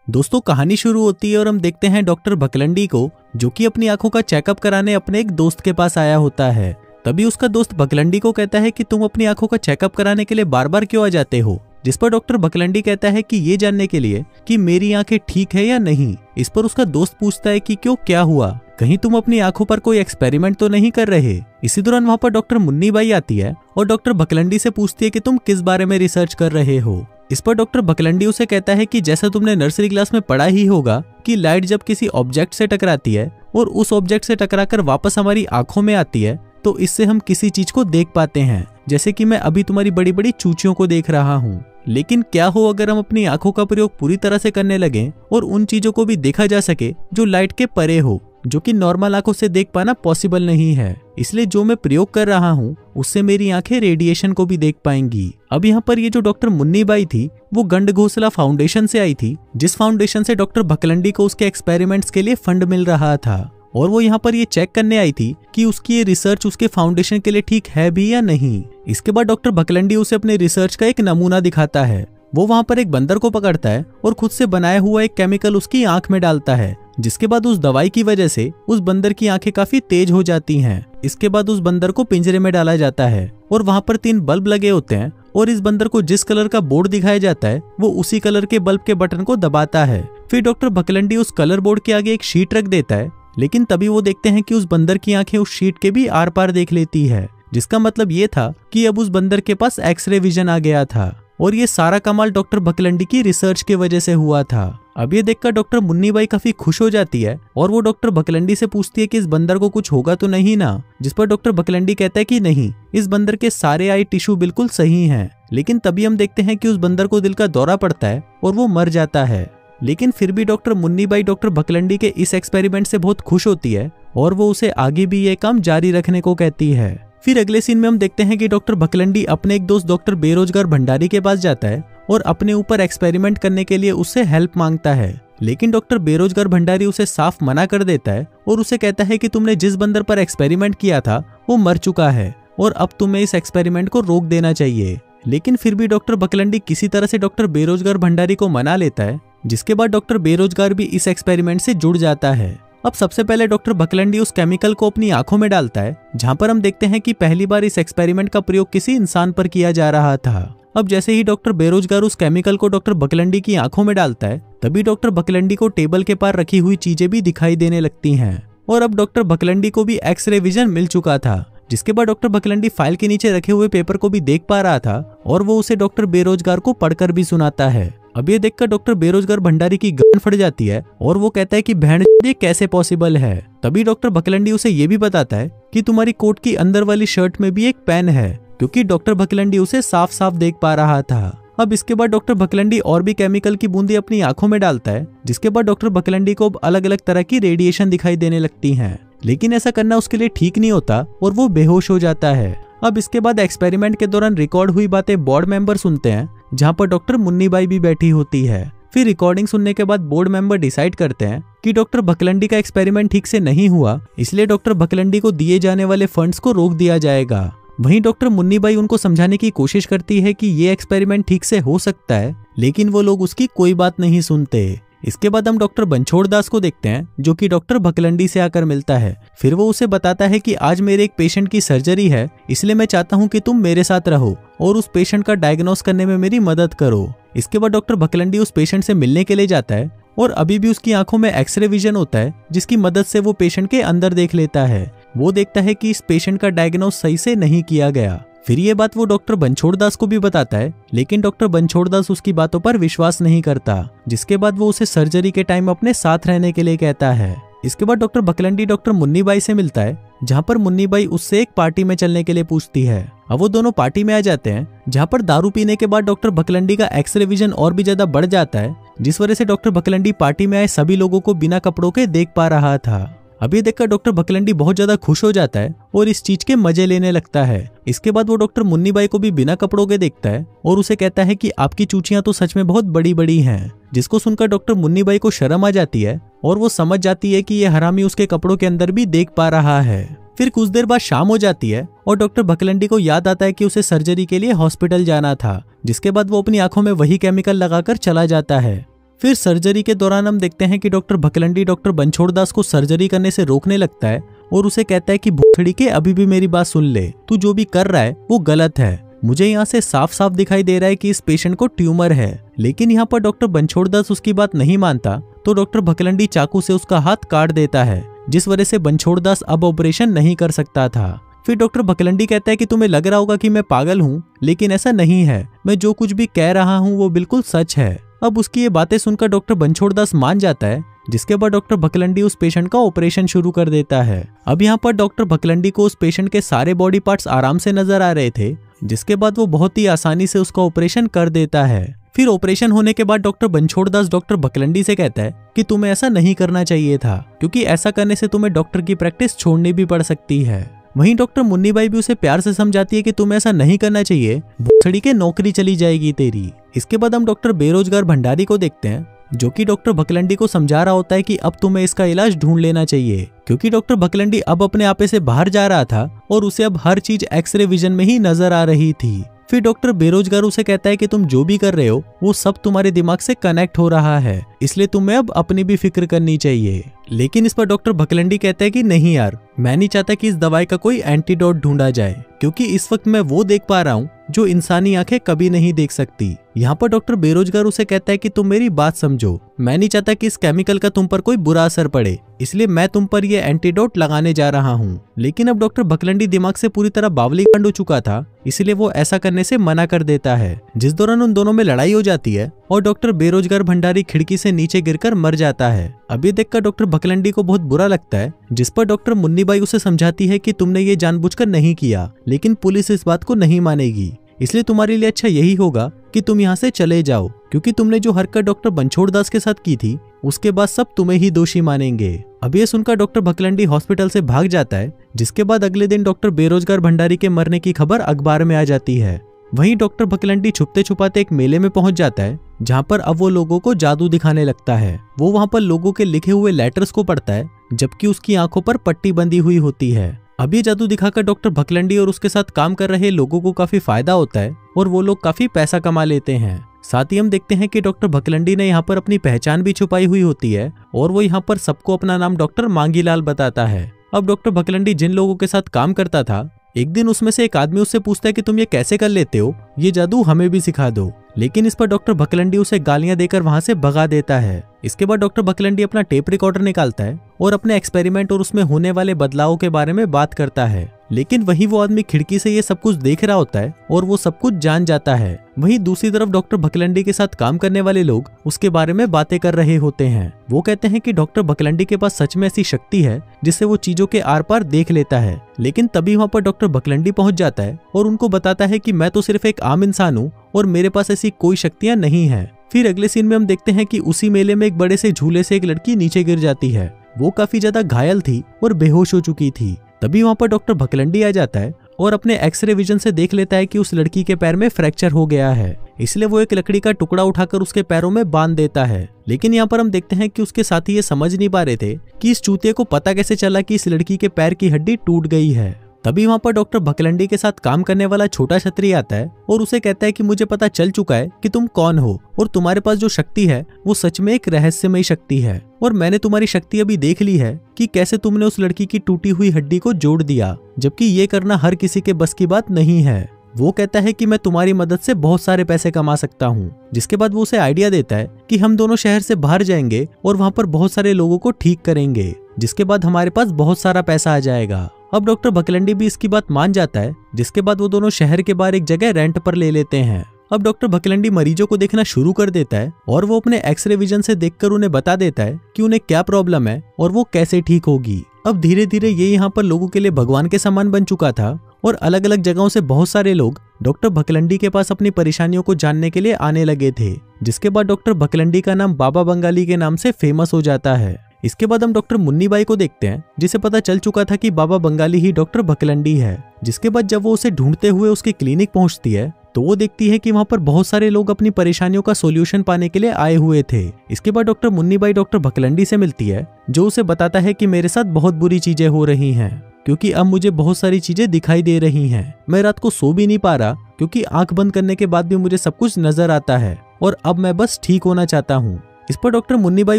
दोस्तों कहानी शुरू होती है और हम देखते हैं डॉक्टर भकलंडी को, जो कि अपनी आंखों का चेकअप कराने अपने एक दोस्त के पास आया होता है। तभी उसका दोस्त भकलंडी को कहता है कि तुम अपनी आंखों का चेकअप कराने के लिए बार बार क्यों आ जाते हो, जिस पर डॉक्टर भकलंडी कहता है कि ये जानने के लिए कि मेरी आंखें ठीक है या नहीं। इस पर उसका दोस्त पूछता है कि क्यों, क्या हुआ, कहीं तुम अपनी आंखों पर कोई एक्सपेरिमेंट तो नहीं कर रहे। इसी दौरान वहां पर डॉक्टर मुन्नी बाई आती है और डॉक्टर भकलंडी से पूछती है कि तुम किस बारे में रिसर्च कर रहे हो। इस पर डॉक्टर भकलंडी उसे कहता है कि जैसा तुमने नर्सरी क्लास में पढ़ा ही होगा कि लाइट जब किसी ऑब्जेक्ट से टकराती है और उस ऑब्जेक्ट से टकराकर वापस हमारी आंखों में आती है तो इससे हम किसी चीज को देख पाते हैं, जैसे कि मैं अभी तुम्हारी बड़ी बड़ी चूचियों को देख रहा हूँ। लेकिन क्या हो अगर हम अपनी आंखों का प्रयोग पूरी तरह से करने लगें और उन चीजों को भी देखा जा सके जो लाइट के परे हो, जो कि नॉर्मल आंखों से देख पाना पॉसिबल नहीं है। इसलिए जो मैं प्रयोग कर रहा हूँ उससे मेरी आंखें रेडिएशन को भी देख पाएंगी। अब यहाँ पर ये जो डॉक्टर मुन्नी बाई थी वो गंड घोसला फाउंडेशन से आई थी, जिस फाउंडेशन से डॉक्टर भकलंडी को उसके एक्सपेरिमेंट्स के लिए फंड मिल रहा था। और वो यहाँ पर ये चेक करने आई थी कि उसकी ये रिसर्च उसके फाउंडेशन के लिए ठीक है भी या नहीं। इसके बाद डॉक्टर भकलंडी उसे अपने रिसर्च का एक नमूना दिखाता है। वो वहाँ पर एक बंदर को पकड़ता है और खुद से बनाया हुआ एक केमिकल उसकी आंख में डालता है, जिसके बाद उस दवाई की वजह से उस बंदर की आंखें काफी तेज हो जाती हैं। इसके बाद उस बंदर को पिंजरे में डाला जाता है और वहाँ पर 3 बल्ब लगे होते हैं और इस बंदर को जिस कलर का बोर्ड दिखाया जाता है वो उसी कलर के बल्ब के बटन को दबाता है। फिर डॉक्टर भकलंडी उस कलर बोर्ड के आगे एक शीट रख देता है, लेकिन तभी वो देखते हैं कि उस बंदर की आंखें उस शीट के भी आर पार देख लेती है, जिसका मतलब ये था कि अब उस बंदर के पास एक्सरे विजन आ गया था। और ये सारा कमाल डॉक्टर भकलंडी की रिसर्च की वजह से हुआ था। अब ये देखकर डॉक्टर मुन्नी बाई काफी खुश हो जाती है और वो डॉक्टर भकलंडी से पूछती है कि इस बंदर को कुछ होगा तो नहीं ना, जिस पर डॉक्टर भकलंडी कहता है कि नहीं, इस बंदर के सारे आई टिश्यू बिल्कुल सही हैं। लेकिन तभी हम देखते हैं कि उस बंदर को दिल का दौरा पड़ता है और वो मर जाता है। लेकिन फिर भी डॉक्टर मुन्नी बाई डॉक्टर भकलंडी के इस एक्सपेरिमेंट से बहुत खुश होती है और वो उसे आगे भी ये काम जारी रखने को कहती है। फिर अगले सीन में हम देखते हैं कि डॉक्टर भकलंडी अपने एक दोस्त डॉक्टर बेरोजगार भंडारी के पास जाता है और अपने ऊपर एक्सपेरिमेंट करने के लिए उससे हेल्प मांगता है। लेकिन डॉक्टर बेरोजगार भंडारी उसे साफ मना कर देता है और उसे कहता है कि तुमने जिस बंदर पर एक्सपेरिमेंट किया था वो मर चुका है और अब तुम्हें इस एक्सपेरिमेंट को रोक देना चाहिए। लेकिन फिर भी डॉक्टर भकलंडी किसी तरह से डॉक्टर बेरोजगार भंडारी को मना लेता है, जिसके बाद डॉक्टर बेरोजगार भी इस एक्सपेरिमेंट से जुड़ जाता है। अब सबसे पहले डॉक्टर भकलंडी उस केमिकल को अपनी आंखों में डालता है, जहां पर हम देखते हैं कि पहली बार इस एक्सपेरिमेंट का प्रयोग किसी इंसान पर किया जा रहा था। अब जैसे ही डॉक्टर बेरोजगार उस केमिकल को डॉक्टर भकलंडी की आंखों में डालता है, तभी डॉक्टर भकलंडी को टेबल के पार रखी हुई चीजें भी दिखाई देने लगती हैं। और अब डॉक्टर भकलंडी को भी एक्सरे विजन मिल चुका था, जिसके बाद डॉक्टर भकलंडी फाइल के नीचे रखे हुए पेपर को भी देख पा रहा था और वो उसे डॉक्टर बेरोजगार को पढ़कर भी सुनाता है। अब ये देखकर डॉक्टर बेरोजगार भंडारी की गर्दन फट जाती है और वो कहता है कि बहन ये कैसे पॉसिबल है। तभी डॉक्टर भकलंडी उसे ये भी बताता है कि तुम्हारी कोट की अंदर वाली शर्ट में भी एक पेन है, क्योंकि डॉक्टर भकलंडी उसे साफ साफ देख पा रहा था। अब इसके बाद डॉक्टर भकलंडी और भी केमिकल की बूंदी अपनी आंखों में डालता है, जिसके बाद डॉक्टर भकलंडी को अलग अलग तरह की रेडिएशन दिखाई देने लगती हैं। लेकिन ऐसा करना उसके लिए ठीक नहीं होता और वो बेहोश हो जाता है। अब इसके बाद एक्सपेरिमेंट के दौरान रिकॉर्ड हुई बातें बोर्ड मेंबर सुनते हैं, जहां पर डॉक्टर मुन्नी बाई भी बैठी होती है। फिर रिकॉर्डिंग सुनने के बाद बोर्ड मेंबर डिसाइड करते हैं कि डॉक्टर भकलंडी का एक्सपेरिमेंट ठीक से नहीं हुआ, इसलिए डॉक्टर भकलंडी को दिए जाने वाले फंड्स को रोक दिया जाएगा। वहीं डॉक्टर मुन्नी बाई उनको समझाने की कोशिश करती है कि ये एक्सपेरिमेंट ठीक से हो सकता है, लेकिन वो लोग उसकी कोई बात नहीं सुनते। इसके बाद हम डॉक्टर बनछोड़ दास को देखते हैं, जो कि डॉक्टर भकलंडी से आकर मिलता है। फिर वो उसे बताता है कि आज मेरे एक पेशेंट की सर्जरी है, इसलिए मैं चाहता हूं कि तुम मेरे साथ रहो और उस पेशेंट का डायग्नोस करने में मेरी मदद करो। इसके बाद डॉक्टर भकलंडी उस पेशेंट से मिलने के लिए जाता है और अभी भी उसकी आंखों में एक्सरे विजन होता है, जिसकी मदद से वो पेशेंट के अंदर देख लेता है। वो देखता है कि इस पेशेंट का डायग्नोस सही से नहीं किया गया। फिर ये बात वो डॉक्टर बनछोड़ दास को भी बताता है, लेकिन डॉक्टर बनछोड़ दास उसकी बातों पर विश्वास नहीं करता, जिसके बाद वो उसे सर्जरी के टाइम अपने साथ रहने के लिए कहता है। इसके बाद डॉक्टर भकलंडी डॉक्टर मुन्नी बाई से मिलता है, जहां पर मुन्नी बाई उससे एक पार्टी में चलने के लिए पूछती है। अब वो दोनों पार्टी में आ जाते हैं, जहां पर दारू पीने के बाद डॉक्टर भकलंडी का एक्सरे विजन और भी ज्यादा बढ़ जाता है, जिस वजह से डॉक्टर भकलंडी पार्टी में आए सभी लोगों को बिना कपड़ों के देख पा रहा था। अब ये देखकर डॉक्टर भकलंडी बहुत ज्यादा खुश हो जाता है और इस चीज के मजे लेने लगता है। इसके बाद वो डॉक्टर मुन्नी बाई को भी बिना कपड़ों के देखता है और उसे कहता है कि आपकी चूचियां तो सच में बहुत बड़ी बड़ी हैं, जिसको सुनकर डॉक्टर मुन्नी बाई को शर्म आ जाती है और वो समझ जाती है कि ये हरामी उसके कपड़ों के अंदर भी देख पा रहा है। फिर कुछ देर बाद शाम हो जाती है और डॉक्टर भकलंडी को याद आता है कि उसे सर्जरी के लिए हॉस्पिटल जाना था, जिसके बाद वो अपनी आंखों में वही केमिकल लगाकर चला जाता है। फिर सर्जरी के दौरान हम देखते हैं कि डॉक्टर भकलंडी डॉक्टर बनछोड़ दास को सर्जरी करने से रोकने लगता है और उसे कहता है कि भूखड़ी के अभी भी मेरी बात सुन ले, तू जो भी कर रहा है वो गलत है। मुझे यहाँ से साफ साफ दिखाई दे रहा है कि इस पेशेंट को ट्यूमर है। लेकिन यहाँ पर डॉक्टर बनछोड़ दास उसकी बात नहीं मानता तो डॉक्टर भकलंडी चाकू से उसका हाथ काट देता है, जिस वजह से बनछोड़ दास अब ऑपरेशन नहीं कर सकता था। फिर डॉक्टर भकलंडी कहता है कि तुम्हें लग रहा होगा कि मैं पागल हूँ, लेकिन ऐसा नहीं है, मैं जो कुछ भी कह रहा हूँ वो बिल्कुल सच है। अब उसकी ये बातें सुनकर डॉक्टर बनछोड़ दास मान जाता है, जिसके बाद डॉक्टर भकलंडी उस पेशेंट का ऑपरेशन शुरू कर देता है। अब यहाँ पर डॉक्टर भकलंडी को उस पेशेंट के सारे बॉडी पार्ट्स आराम से नजर आ रहे थे, जिसके बाद वो बहुत ही आसानी से उसका ऑपरेशन कर देता है। फिर ऑपरेशन होने के बाद डॉक्टर बनछोड़ दास डॉक्टर भकलंडी से कहता है कि तुम्हें ऐसा नहीं करना चाहिए था, क्योंकि ऐसा करने से तुम्हें डॉक्टर की प्रैक्टिस छोड़नी भी पड़ सकती है। वहीं डॉक्टर मुन्नीबाई भी उसे प्यार से समझाती है कि तुम्हें ऐसा नहीं करना चाहिए, भूखड़ी के नौकरी चली जाएगी तेरी। इसके बाद हम डॉक्टर बेरोजगार भंडारी को देखते हैं, जो कि डॉक्टर भकलंडी को समझा रहा होता है कि अब तुम्हें इसका इलाज ढूंढ लेना चाहिए, क्योंकि डॉक्टर भकलंडी अब अपने आपे से बाहर जा रहा था और उसे अब हर चीज एक्सरे विजन में ही नजर आ रही थी। फिर डॉक्टर बेरोजगार उसे कहता है कि तुम जो भी कर रहे हो वो सब तुम्हारे दिमाग से कनेक्ट हो रहा है, इसलिए तुम्हें अब अपनी भी फिक्र करनी चाहिए। लेकिन इस पर डॉक्टर भकलंडी कहता है कि नहीं यार, मैं नहीं चाहता कि इस दवाई का कोई एंटीडोट ढूंढा जाए, क्योंकि इस वक्त मैं वो देख पा रहा हूँ जो इंसानी आंखें कभी नहीं देख सकती। यहाँ पर डॉक्टर बेरोजगार उसे कहता है कि तुम मेरी बात समझो, मैं नहीं चाहता कि इस केमिकल का तुम पर कोई बुरा असर पड़े, इसलिए मैं तुम पर यह एंटीडोट लगाने जा रहा हूँ। लेकिन अब डॉक्टर भकलंडी दिमाग से पूरी तरह बावली कांड हो चुका था, इसलिए वो ऐसा करने से मना कर देता है, जिस दौरान उन दोनों में लड़ाई हो जाती है और डॉक्टर बेरोजगार भंडारी खिड़की से नीचे गिरकर मर जाता है। अब ये देखकर डॉक्टर भकलंडी को बहुत बुरा लगता है, जिस पर डॉक्टर मुन्नीबाई उसे समझाती है कि तुमने ये जानबूझकर नहीं किया, लेकिन पुलिस इस बात को नहीं मानेगी, इसलिए तुम्हारे लिए अच्छा यही होगा कि तुम यहाँ से चले जाओ, क्योंकि तुमने जो हरकत डॉक्टर बनछोड़ दास के साथ की थी उसके बाद सब तुम्हें ही दोषी मानेंगे। अब ये सुनकर डॉक्टर भकलंडी हॉस्पिटल से भाग जाता है, जिसके बाद अगले दिन डॉक्टर बेरोजगार भंडारी के मरने की खबर अखबार में आ जाती है। वहीं डॉक्टर भकलंडी छुपते छुपाते एक मेले में पहुंच जाता है, जहां पर अब वो लोगों को जादू दिखाने लगता है। वो वहां पर लोगों के लिखे हुए लेटर्स को पढ़ता है, जबकि उसकी आंखों पर पट्टी बंधी हुई होती है। अब ये जादू दिखाकर डॉक्टर भकलंडी और उसके साथ काम कर रहे लोगों को काफी फायदा होता है और वो लोग काफी पैसा कमा लेते हैं। साथ ही हम देखते हैं कि डॉक्टर भकलंडी ने यहाँ पर अपनी पहचान भी छुपाई हुई होती है और वो यहाँ पर सबको अपना नाम डॉक्टर मांगीलाल बताता है। अब डॉक्टर भकलंडी जिन लोगों के साथ काम करता था, एक दिन उसमें से एक आदमी उससे पूछता है कि तुम ये कैसे कर लेते हो, ये जादू हमें भी सिखा दो। लेकिन इस पर डॉक्टर भकलंडी उसे गालियां देकर वहां से भगा देता है। इसके बाद डॉक्टर भकलंडी अपना टेप रिकॉर्डर निकालता है और अपने एक्सपेरिमेंट और उसमें होने वाले बदलावों के बारे में बात करता है। लेकिन वहीं वो आदमी खिड़की से ये सब कुछ देख रहा होता है और वो सब कुछ जान जाता है। वहीं दूसरी तरफ डॉक्टर भकलंडी के साथ काम करने वाले लोग उसके बारे में बातें कर रहे होते हैं। वो कहते हैं कि डॉक्टर भकलंडी के पास सच में ऐसी शक्ति है जिससे वो चीजों के आर पार देख लेता है। लेकिन तभी वहाँ पर डॉक्टर भकलंडी पहुंच जाता है और उनको बताता है कि मैं तो सिर्फ एक आम इंसान हूँ और मेरे पास ऐसी कोई शक्तियां नहीं है। फिर अगले सीन में हम देखते हैं कि उसी मेले में एक बड़े से झूले से एक लड़की नीचे गिर जाती है। वो काफी ज्यादा घायल थी और बेहोश हो चुकी थी। तभी वहाँ पर डॉक्टर भकलंडी आ जाता है और अपने एक्सरे विजन से देख लेता है कि उस लड़की के पैर में फ्रैक्चर हो गया है, इसलिए वो एक लकड़ी का टुकड़ा उठाकर उसके पैरों में बांध देता है। लेकिन यहाँ पर हम देखते हैं कि उसके साथी ये समझ नहीं पा रहे थे कि इस चूतिए को पता कैसे चला कि इस लड़की के पैर की हड्डी टूट गई है। तभी वहाँ पर डॉक्टर भकलंडी के साथ काम करने वाला छोटा छतरी आता है और उसे कहता है कि मुझे पता चल चुका है कि तुम कौन हो और तुम्हारे पास जो शक्ति है वो सच में एक रहस्यमयी शक्ति है, और मैंने तुम्हारी शक्ति अभी देख ली है कि कैसे तुमने उस लड़की की टूटी हुई हड्डी को जोड़ दिया, जबकि ये करना हर किसी के बस की बात नहीं है। वो कहता है कि मैं तुम्हारी मदद से बहुत सारे पैसे कमा सकता हूँ, जिसके बाद वो उसे आइडिया देता है कि हम दोनों शहर से बाहर जाएंगे और वहाँ पर बहुत सारे लोगों को ठीक करेंगे, जिसके बाद हमारे पास बहुत सारा पैसा आ जाएगा। अब डॉक्टर भकलंडी भी इसकी बात मान जाता है, जिसके बाद वो दोनों शहर के बाहर एक जगह रेंट पर ले लेते हैं। अब डॉक्टर भकलंडी मरीजों को देखना शुरू कर देता है और वो अपने एक्सरे विजन से देखकर उन्हें बता देता है कि उन्हें क्या प्रॉब्लम है और वो कैसे ठीक होगी। अब धीरे धीरे ये यहाँ पर लोगों के लिए भगवान के समान बन चुका था और अलग अलग जगहों से बहुत सारे लोग डॉक्टर भकलंडी के पास अपनी परेशानियों को जानने के लिए आने लगे थे, जिसके बाद डॉक्टर भकलंडी का नाम बाबा बंगाली के नाम से फेमस हो जाता है। इसके बाद हम डॉक्टर मुन्नीबाई को देखते हैं, जिसे पता चल चुका था कि बाबा बंगाली ही डॉक्टर भकलंडी है। जिसके बाद जब वो उसे ढूंढते हुए उसकी क्लिनिक पहुंचती है तो वो देखती है कि वहाँ पर बहुत सारे लोग अपनी परेशानियों का सॉल्यूशन पाने के लिए आए हुए थे। इसके बाद डॉक्टर मुन्नीबाई डॉक्टर भकलंडी से मिलती है, जो उसे बताता है कि मेरे साथ बहुत बुरी चीजें हो रही हैं, क्योंकि अब मुझे बहुत सारी चीजें दिखाई दे रही हैं। मैं रात को सो भी नहीं पा रहा, क्योंकि आंख बंद करने के बाद भी मुझे सब कुछ नजर आता है और अब मैं बस ठीक होना चाहता हूँ। इस पर डॉक्टर मुन्नीबाई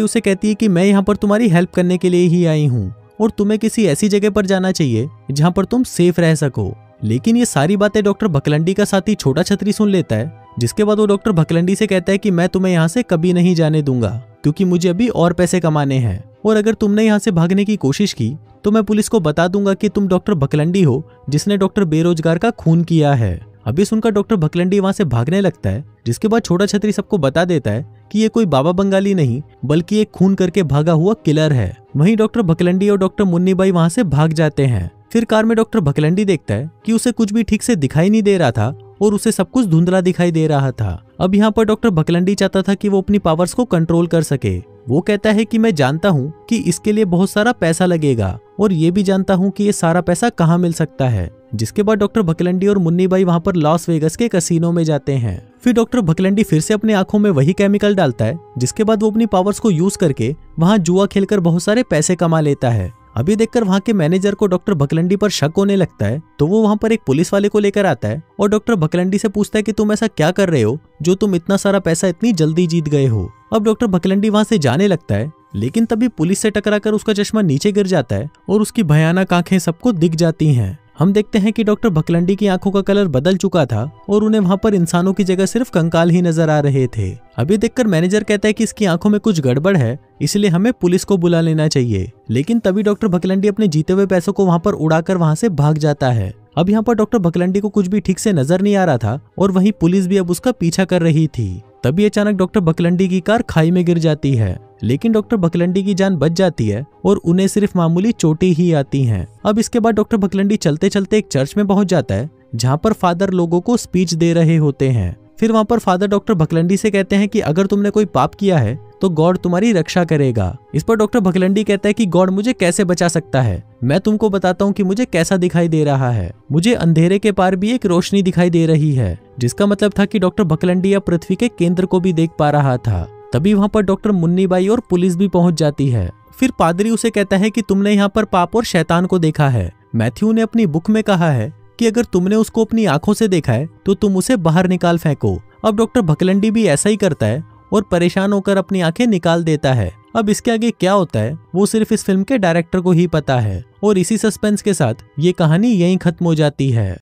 उसे कहती है कि मैं यहाँ पर तुम्हारी हेल्प करने के लिए ही आई हूँ और तुम्हें किसी ऐसी जगह पर जाना चाहिए जहाँ पर तुम सेफ रह सको। लेकिन ये सारी बातें डॉक्टर भकलंडी का साथी छोटा छतरी सुन लेता है, जिसके बाद वो डॉक्टर भकलंडी से कहता है कि मैं तुम्हें यहाँ से कभी नहीं जाने दूंगा क्योंकि मुझे अभी और पैसे कमाने हैं, और अगर तुमने यहाँ से भागने की कोशिश की तो मैं पुलिस को बता दूंगा कि तुम डॉक्टर भकलंडी हो जिसने डॉक्टर बेरोजगार का खून किया है। अभी सुनकर डॉक्टर भकलंडी वहां से भागने लगता है, जिसके बाद छोटा छतरी सबको बता देता है कि ये कोई बाबा बंगाली नहीं बल्कि एक खून करके भागा हुआ किलर है। वहीं डॉक्टर भकलंडी और डॉक्टर मुन्नीबाई वहां से भाग जाते हैं। फिर कार में डॉक्टर भकलंडी देखता है कि उसे कुछ भी ठीक से दिखाई नहीं दे रहा था और उसे सब कुछ धुंधला दिखाई दे रहा था। अब यहाँ पर डॉक्टर भकलंडी चाहता था कि वो अपनी पावर्स को कंट्रोल कर सके। वो कहता है कि मैं जानता हूँ कि इसके लिए बहुत सारा पैसा लगेगा और ये भी जानता हूँ कि ये सारा पैसा कहाँ मिल सकता है। जिसके बाद डॉक्टर भकलंडी और मुन्नीबाई वहाँ पर लॉस वेगस के कसीनो में जाते हैं। फिर डॉक्टर भकलंडी फिर से अपनी आंखों में वही केमिकल डालता है, जिसके बाद वो अपनी पावर्स को यूज करके वहाँ जुआ खेलकर बहुत सारे पैसे कमा लेता है। अभी देखकर वहाँ के मैनेजर को डॉक्टर भकलंडी पर शक होने लगता है, तो वो वहाँ पर एक पुलिस वाले को लेकर आता है और डॉक्टर भकलंडी से पूछता है कि तुम ऐसा क्या कर रहे हो जो तुम इतना सारा पैसा इतनी जल्दी जीत गए हो। अब डॉक्टर भकलंडी वहाँ से जाने लगता है, लेकिन तभी पुलिस से टकराकर उसका चश्मा नीचे गिर जाता है और उसकी भयानक आंखें सबको दिख जाती हैं। हम देखते हैं कि डॉक्टर भकलंडी की आंखों का कलर बदल चुका था और उन्हें वहां पर इंसानों की जगह सिर्फ कंकाल ही नजर आ रहे थे। अभी देखकर मैनेजर कहता है कि इसकी आंखों में कुछ गड़बड़ है, इसलिए हमें पुलिस को बुला लेना चाहिए। लेकिन तभी डॉक्टर भकलंडी अपने जीते हुए पैसों को वहां पर उड़ाकर वहां से भाग जाता है। अब यहाँ पर डॉक्टर भकलंडी को कुछ भी ठीक से नजर नहीं आ रहा था और वहीं पुलिस भी अब उसका पीछा कर रही थी। तभी अचानक डॉक्टर भकलंडी की कार खाई में गिर जाती है, लेकिन डॉक्टर भकलंडी की जान बच जाती है और उन्हें सिर्फ मामूली चोटें ही आती हैं। अब इसके बाद डॉक्टर भकलंडी चलते चलते एक चर्च में पहुंच जाता है, जहां पर फादर लोगों को स्पीच दे रहे होते हैं। फिर वहां पर फादर डॉक्टर भकलंडी से कहते हैं कि अगर तुमने कोई पाप किया है तो गॉड तुम्हारी रक्षा करेगा। इस पर डॉक्टर भकलंडी कहता है कि गॉड मुझे कैसे बचा सकता है, मैं तुमको बताता हूँ कि मुझे कैसा दिखाई दे रहा है। मुझे अंधेरे के पार भी एक रोशनी दिखाई दे रही है, जिसका मतलब था कि डॉक्टर भकलंडी अब पृथ्वी के केंद्र को भी देख पा रहा था। तभी वहां पर डॉक्टर मुन्नीबाई और पुलिस भी पहुंच जाती है। फिर पादरी उसे कहता है कि तुमने यहाँ पर पाप और शैतान को देखा है। मैथ्यू ने अपनी बुक में कहा है कि अगर तुमने उसको अपनी आंखों से देखा है तो तुम उसे बाहर निकाल फेंको। अब डॉक्टर भकलंडी भी ऐसा ही करता है और परेशान होकर अपनी आंखें निकाल देता है। अब इसके आगे क्या होता है वो सिर्फ इस फिल्म के डायरेक्टर को ही पता है। और इसी सस्पेंस के साथ ये कहानी यहीं खत्म हो जाती है।